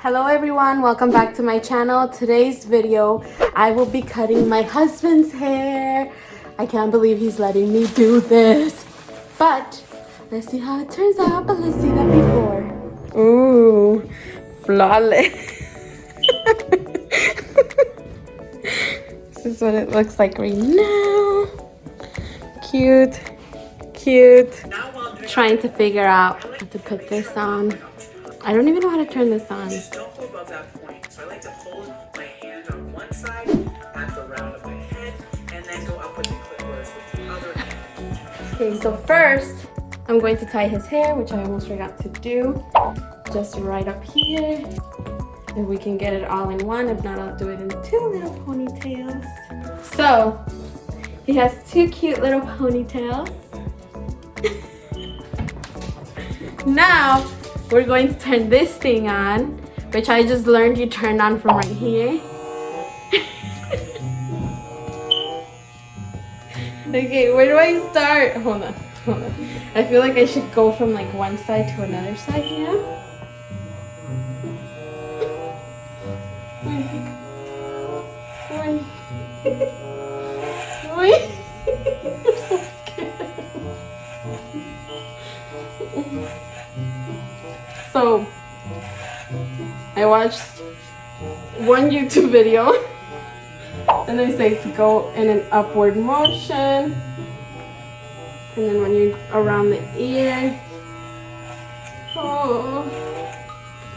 Hello everyone, welcome back to my channel. Today's video, I will be cutting my husband's hair. I can't believe he's letting me do this. But let's see how it turns out, but let's see that before. Ooh, flawless. This is what it looks like right now. Cute, cute. Trying to figure out how to put this on. I don't even know how to turn this on. Just don't go above that point. So I like to hold my hand on one side at the round of my head and then go up with the clitoris with the other hand. Okay, so first I'm going to tie his hair, which I almost forgot to do. Just right up here. If we can get it all in one. If not, I'll do it in two little ponytails. So he has two cute little ponytails. Now we're going to turn this thing on, which I just learned you turn on from right here. Okay, where do I start? Hold on. I feel like I should go from like one side to another side here. Wait. I'm so scared. So, I watched one YouTube video and they say to go in an upward motion, and then when you're around the ear, oh,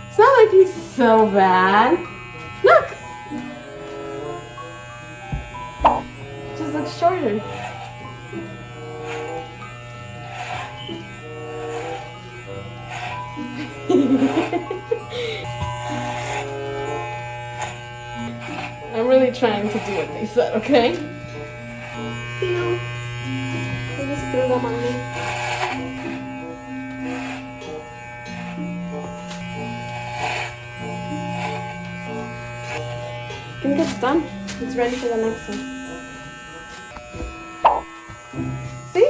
it's not looking so bad. Look, it just looks shorter. I'm really trying to do what they said, okay? No. I just threw them on me. I think it's done. It's ready for the next one. See?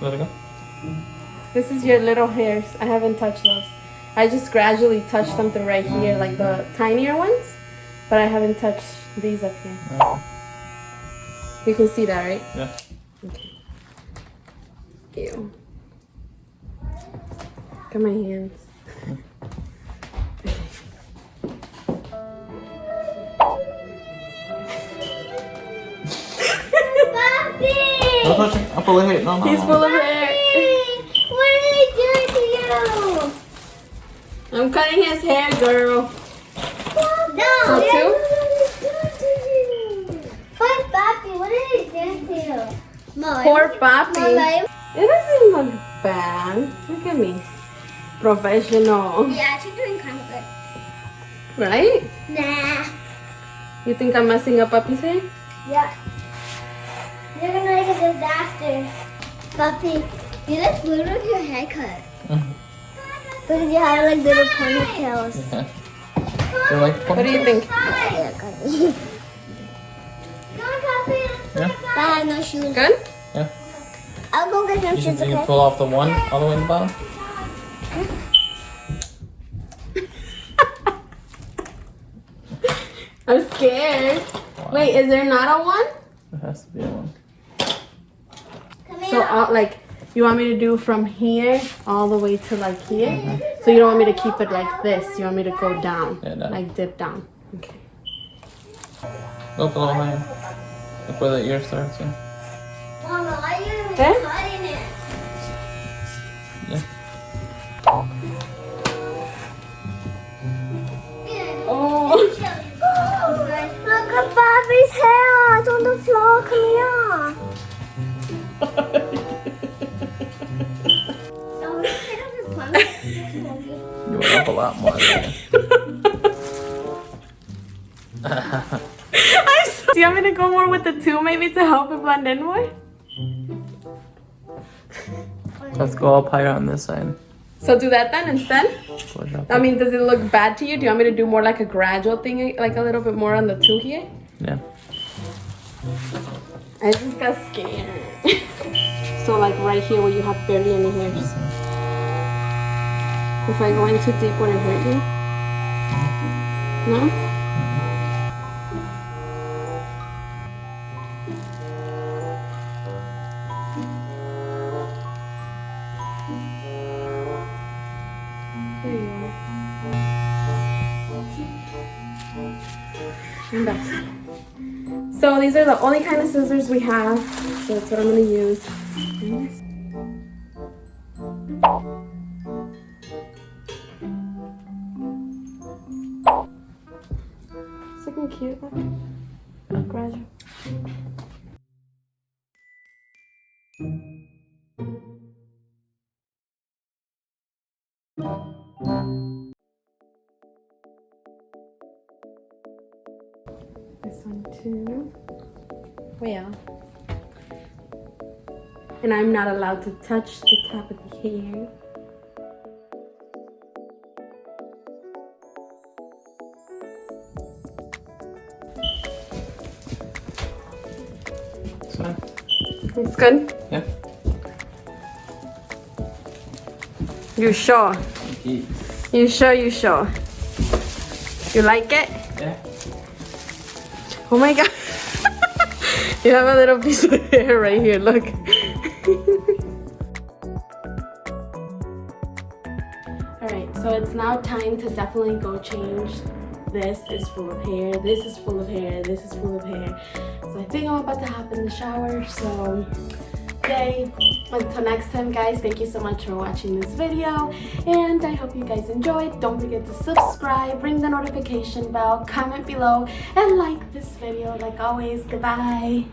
Let it go. This is your little hairs. I haven't touched those. I just gradually touched something right here, like the tinier ones, but I haven't touched these up here. You can see that, right? Yeah. Okay. Ew. Look at my hands. Don't touch it. I'm full of hair. No. He's full of hair. What are they doing to you? I'm cutting his hair, girl. No. So two? Poor Papi, what are they doing to you? Mom, Poor Papi. Mom, It doesn't look bad. Look at me. Professional. yeah, she's doing kind of good. Right? Nah. You think I'm messing up Papi's hair? Yeah. You're gonna make a disaster. Papi, you look good with your haircut. Because you have like little ponytails. Yeah. You like What do you think? Yeah, good. Yeah. But I have no shoes. Good? Yeah. I'll go get some You shoes, can okay? pull off the one all the way in the bottom. I'm scared. Wow. Wait, is there not a one? There has to be a one. Come So, here. like, you want me to do from here all the way to like here? So you don't want me to keep it like this. You want me to go down, Yeah, down. like dip down. Okay. Go below my hand. Look where the ear starts. Yeah. Mama, why are you Okay. cutting it? Yeah. Oh. Look at Bobby's hair. It's on the floor. Come here. You went up a lot more. Do you want me to go more with the two maybe to help it blend in more? Let's go up higher on this side. So do that then instead? Push up. I mean, does it look bad to you? Do you want me to do more like a gradual thing, like a little bit more on the two here? Yeah. I just got scared. So like right here where you have barely any hairs. If I go in too deep, would it hurt you? No? There you are. I'm back. So these are the only kind of scissors we have. So that's what I'm going to use. It's looking cute. Look. Gradual. This one too. Well. And I'm not allowed to touch the top of the hair. It's fine. It's good? Yeah. You sure? Eat. You sure? You sure? You like it? Yeah. Oh my god. You have a little piece of hair right here, look. Alright, so it's now time to definitely go change. This is full of hair, this is full of hair, this is full of hair. So I think I'm about to hop in the shower, so yay. Until next time guys, thank you so much for watching this video and I hope you guys enjoyed. Don't forget to subscribe, ring the notification bell, comment below and like this video like always. Goodbye.